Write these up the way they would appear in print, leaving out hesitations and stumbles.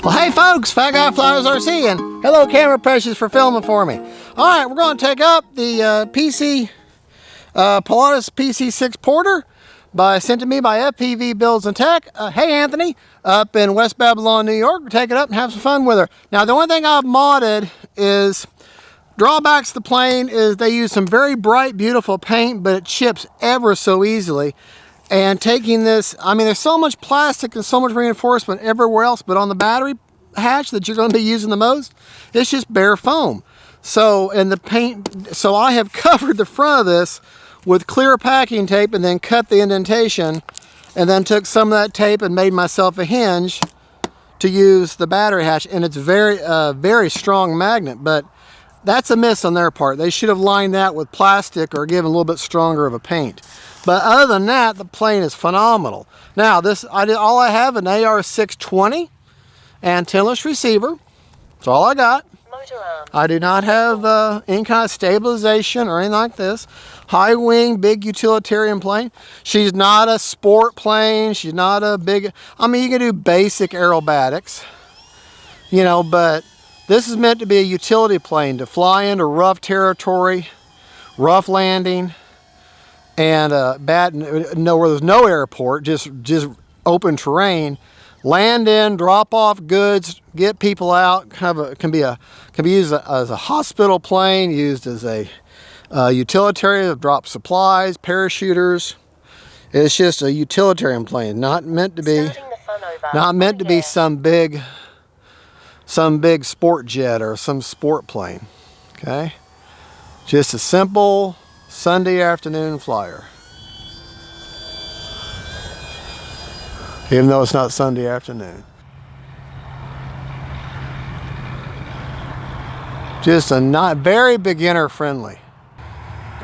Well, hey folks, Fat Guy Flies RC, and hello Camera Precious for filming for me. All right, we're going to take up the Pilatus PC-6 Porter sent to me by FPV Builds and Tech. Hey Anthony, up in West Babylon, New York. We'll take it up and have some fun with her. Now, the only thing I've modded is drawbacks to the plane is they use some very bright, beautiful paint, but it chips ever so easily. And taking this, I mean, there's so much plastic and so much reinforcement everywhere else, but on the battery hatch that you're going to be using the most, it's just bare foam. So, and the paint, so I have covered the front of this with clear packing tape and then cut the indentation and then took some of that tape and made myself a hinge to use the battery hatch. And it's very strong magnet, but that's a miss on their part. They should have lined that with plastic or given a little bit stronger of a paint. But other than that, the plane is phenomenal. Now, all I have an AR-620 antennaless receiver. That's all I got. I do not have any kind of stabilization or anything like this. High wing, big utilitarian plane. She's not a sport plane. She's not a big, I mean, you can do basic aerobatics, you know, but this is meant to be a utility plane to fly into rough territory, rough landing, and where there's no airport, just open terrain, land in, drop off goods, get people out. Can be used as a hospital plane, used as a utilitarian to drop supplies, parachuters. It's just a utilitarian plane, not meant to be some big sport jet or some sport plane. Okay, just a simple Sunday afternoon flyer. Even though it's not Sunday afternoon. Just a not very beginner friendly.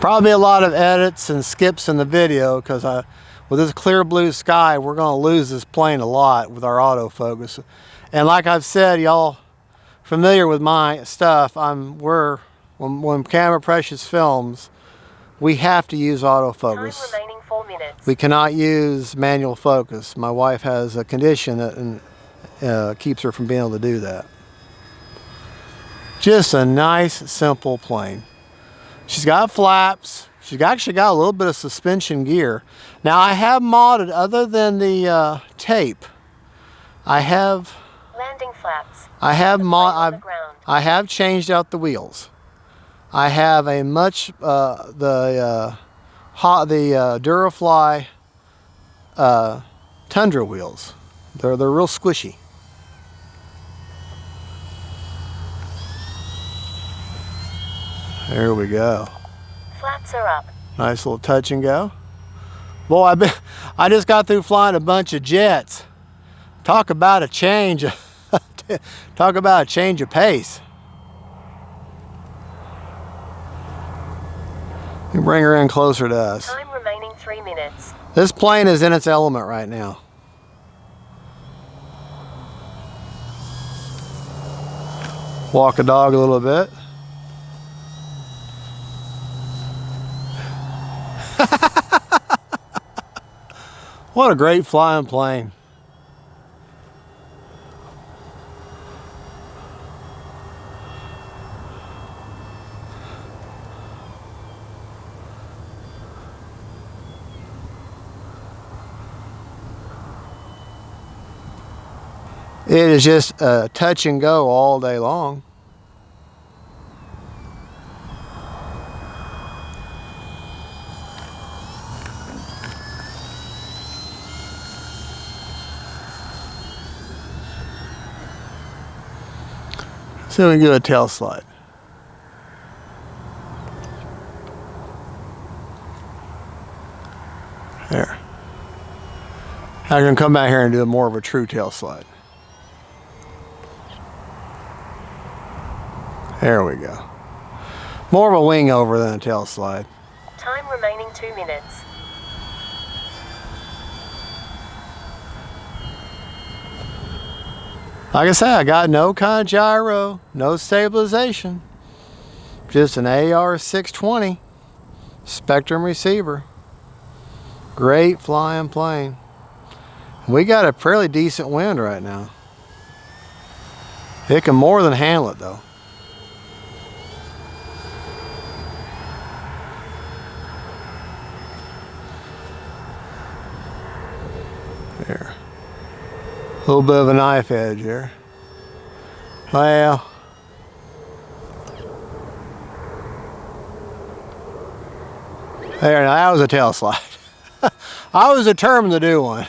Probably a lot of edits and skips in the video because with this clear blue sky, we're going to lose this plane a lot with our autofocus. And like I've said, y'all familiar with my stuff, when Camera Precious films, we have to use autofocus. Time remaining 4 minutes. We cannot use manual focus. My wife has a condition that keeps her from being able to do that. Just a nice, simple plane. She's got flaps. She's actually got a little bit of suspension gear. Now I have modded, other than the tape, I have landing flaps. I have changed out the wheels. I have a the Durafly Tundra wheels. They're real squishy. There we go. Flaps are up. Nice little touch and go. Boy, I just got through flying a bunch of jets. Talk about a change. Talk about a change of pace. You bring her in closer to us. Time remaining 3 minutes. This plane is in its element right now. Walk a dog a little bit. What a great flying plane. It is just a touch and go all day long. So we can do a tail slide. There. Now I'm going to come out here and do more of a true tail slide. There we go. More of a wing over than a tail slide. Time remaining 2 minutes. Like I said, I got no kind of gyro, no stabilization. Just an AR-620 Spectrum receiver. Great flying plane. We got a fairly decent wind right now. It can more than handle it though. There. A little bit of a knife edge there. Well. There, now that was a tail slide. I was determined to do one.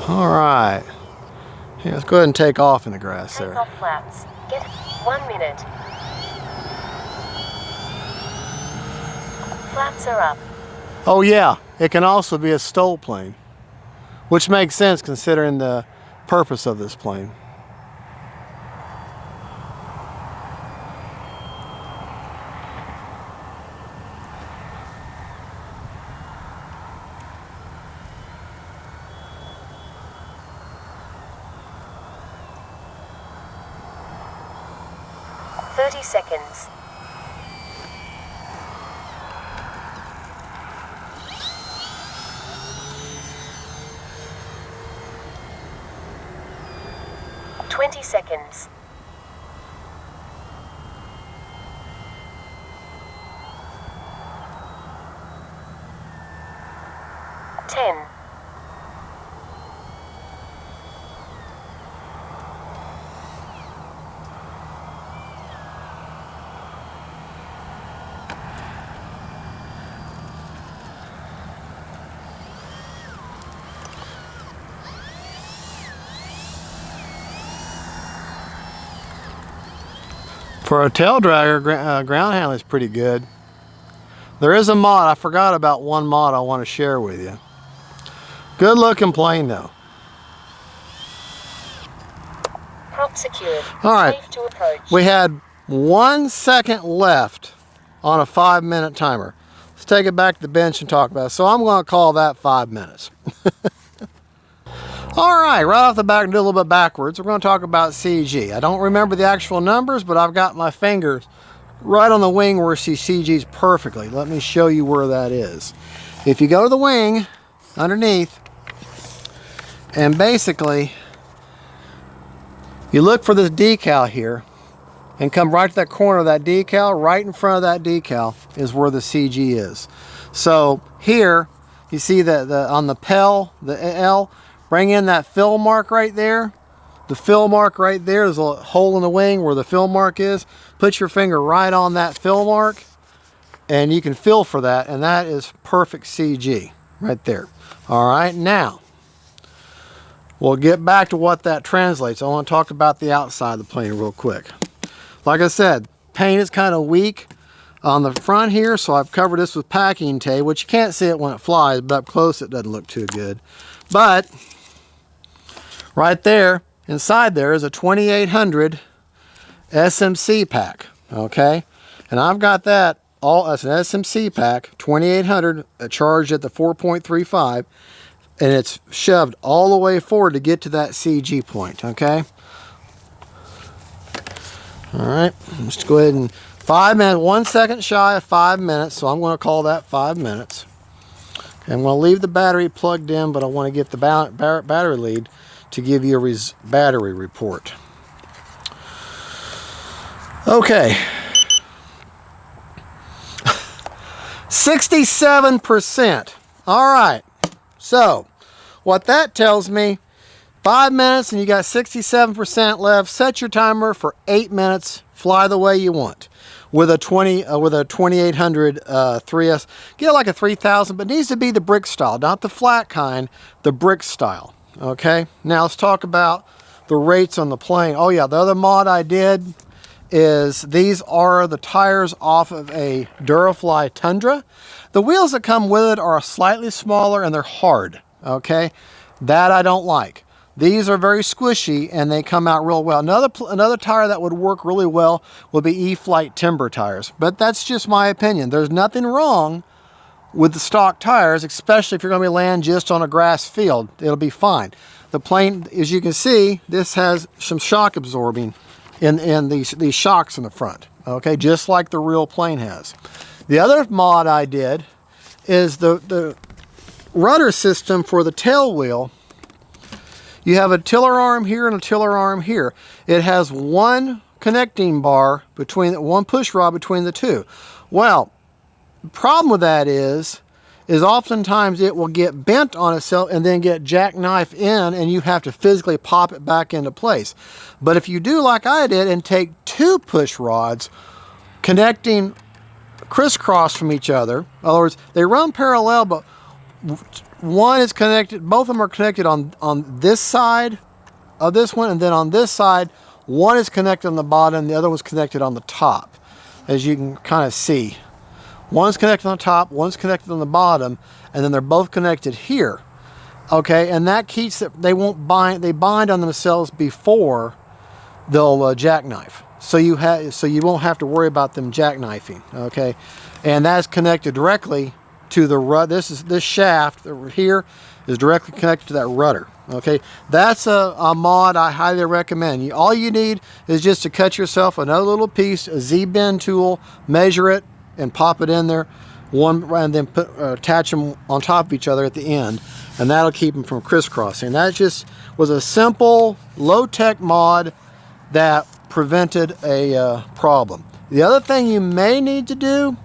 All right. Yeah, let's go ahead and take off in the grass Take there. off flaps. Get 1 minute. Flaps are up. Oh yeah, it can also be a STOL plane, which makes sense considering the purpose of this plane. Seconds. Seconds. 10. 'For a tail dragger, ground handling is pretty good. There is a mod. I forgot about one mod I want to share with you. Good looking plane though. Prop secured. All right. Safe to approach. We had 1 second left on a 5-minute timer. Let's take it back to the bench and talk about it. So I'm going to call that 5 minutes. All right, right off the bat, and do a little bit backwards. We're going to talk about CG. I don't remember the actual numbers, but I've got my fingers right on the wing where it sees CGs perfectly. Let me show you where that is. If you go to the wing underneath, and basically you look for this decal here, and come right to that corner of that decal. Right in front of that decal is where the CG is. So here you see that on the PEL, the L, bring in that fill mark right there. The fill mark right there is a hole in the wing where the fill mark is. Put your finger right on that fill mark and you can feel for that, and that is perfect CG right there. All right, now we'll get back to what that translates. I want to talk about the outside of the plane real quick. Like I said, paint is kind of weak on the front here, so I've covered this with packing tape, which you can't see it when it flies, but up close it doesn't look too good. But right there, inside there is a 2800 SMC pack, okay? And I've got that all as an SMC pack, 2800, charged at the 4.35, and it's shoved all the way forward to get to that CG point, okay? All right, let's go ahead and 5 minutes, 1 second shy of 5 minutes, so I'm going to call that 5 minutes. Okay, I'm going to leave the battery plugged in, but I want to get the battery lead to give you a battery report. Okay, 67%. All right, so what that tells me, 5 minutes and you got 67% left. Set your timer for 8 minutes. Fly the way you want with a 2800 3S. Get like a 3000, but it needs to be the brick style, not the flat kind, the brick style. Okay, now let's talk about the rates on the plane. Oh yeah, the other mod I did is these are the tires off of a Durafly Tundra. The wheels that come with it are slightly smaller and they're hard. Okay, that I don't like. These are very squishy and they come out real well. Another tire that would work really well would be E-Flite Timber tires, but that's just my opinion. There's nothing wrong with the stock tires, especially if you're going to be landing just on a grass field. It'll be fine. The plane, as you can see, this has some shock absorbing in these shocks in the front, okay, just like the real plane has. The other mod I did is the rudder system for the tail wheel. You have a tiller arm here and a tiller arm here. It has one connecting bar between, one push rod between the two. Well, the problem with that is oftentimes it will get bent on itself and then get jackknife in, and you have to physically pop it back into place. But if you do like I did and take two push rods connecting crisscross from each other, in other words, they run parallel, but one is connected, both of them are connected on this side of this one, and then on this side, one is connected on the bottom, the other one's connected on the top, as you can kind of see. One's connected on the top, one's connected on the bottom, and then they're both connected here. Okay, and that keeps it, they bind on themselves before they'll jackknife. So you won't have to worry about them jackknifing, okay? And that's connected directly to the rudder. This shaft here is directly connected to that rudder, okay? That's a mod I highly recommend. All you need is just to cut yourself another little piece, a Z-bend tool, measure it, and pop it in there, and then attach them on top of each other at the end, and that'll keep them from crisscrossing. That just was a simple, low-tech mod that prevented a problem. The other thing you may need to do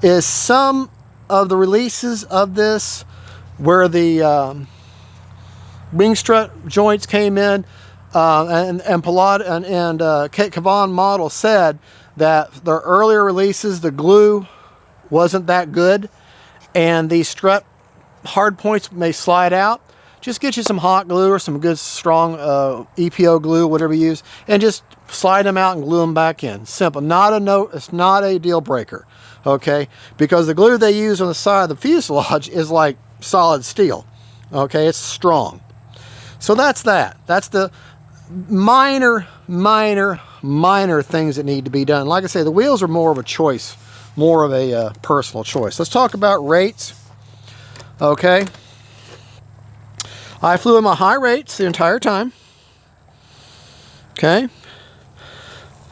is some of the releases of this, where the wing strut joints came in, and KAVAN model said that the earlier releases, the glue wasn't that good, and these strut hard points may slide out. Just get you some hot glue or some good strong EPO glue, whatever you use, and just slide them out and glue them back in. Simple. It's not a deal breaker, okay? Because the glue they use on the side of the fuselage is like solid steel, okay? It's strong. So that's that. That's the minor things that need to be done. Like I say, the wheels are more of a choice, more of a personal choice. Let's talk about rates, okay? I flew at my high rates the entire time, okay?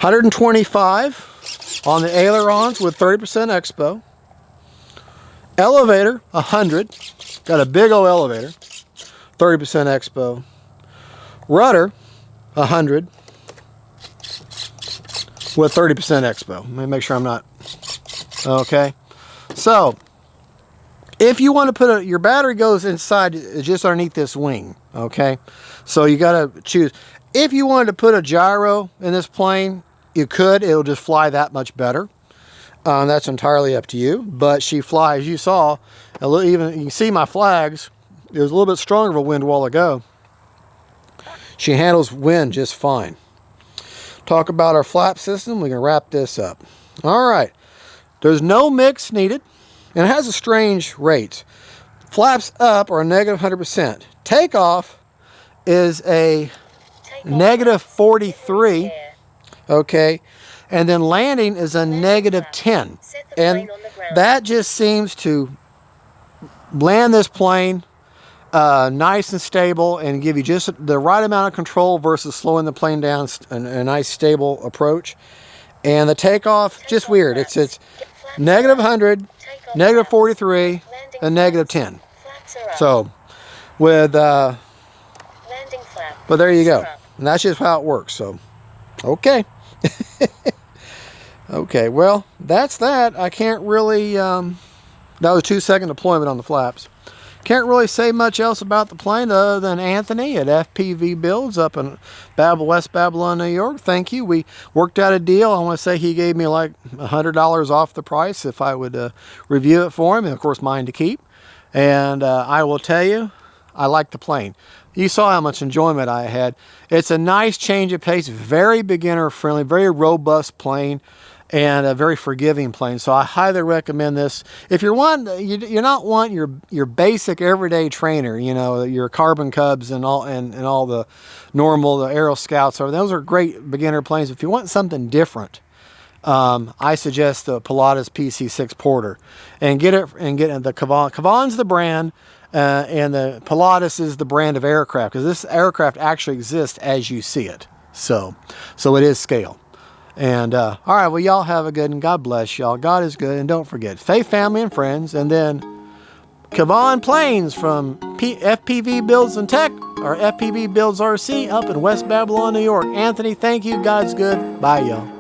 125 on the ailerons with 30% expo. Elevator, 100. Got a big old elevator, 30% expo. Rudder, 100 with 30% expo. Let me make sure I'm not, okay? So, if you want to put your battery goes inside just underneath this wing, okay? So you got to choose. If you wanted to put a gyro in this plane, you could. It'll just fly that much better. That's entirely up to you. But she flies, you saw, even you can see my flags. It was a little bit stronger of a wind a while ago. She handles wind just fine. Talk about our flap system. We can wrap this up. All right. There's no mix needed. And it has a strange rate. Flaps up are a negative 100%. Takeoff is a negative 43. Okay. And then landing is a negative 10. And that just seems to land this plane nice and stable and give you just the right amount of control versus slowing the plane down, a nice stable approach. And the takeoff, just weird. It's negative 100, negative 43, and negative 10. So, but there you go. And that's just how it works. So, okay. Okay, well, that's that. I can't really, that was 2-second deployment on the flaps. Can't really say much else about the plane other than Anthony at FPV Builds up in West Babylon, New York. Thank you. We worked out a deal. I want to say he gave me like $100 off the price if I would review it for him, and of course mine to keep. And I will tell you, I like the plane. You saw how much enjoyment I had. It's a nice change of pace, very beginner friendly, very robust plane, and a very forgiving plane. So I highly recommend this. If you're you're not wanting your basic everyday trainer, you know, your Carbon Cubs and all the normal, the Aero Scouts, those are great beginner planes. If you want something different, I suggest the Pilatus PC-6 Porter, and get the KAVAN. KAVAN's the brand, and the Pilatus is the brand of aircraft, because this aircraft actually exists as you see it. So it is scale. And all right, well, y'all have a good and God bless y'all. God is good, and don't forget faith, family, and friends. And then KAVAN Planes from FPV Builds and Tech, or FPV Builds RC, up in West Babylon, New York. Anthony, thank you. God's good. Bye, y'all.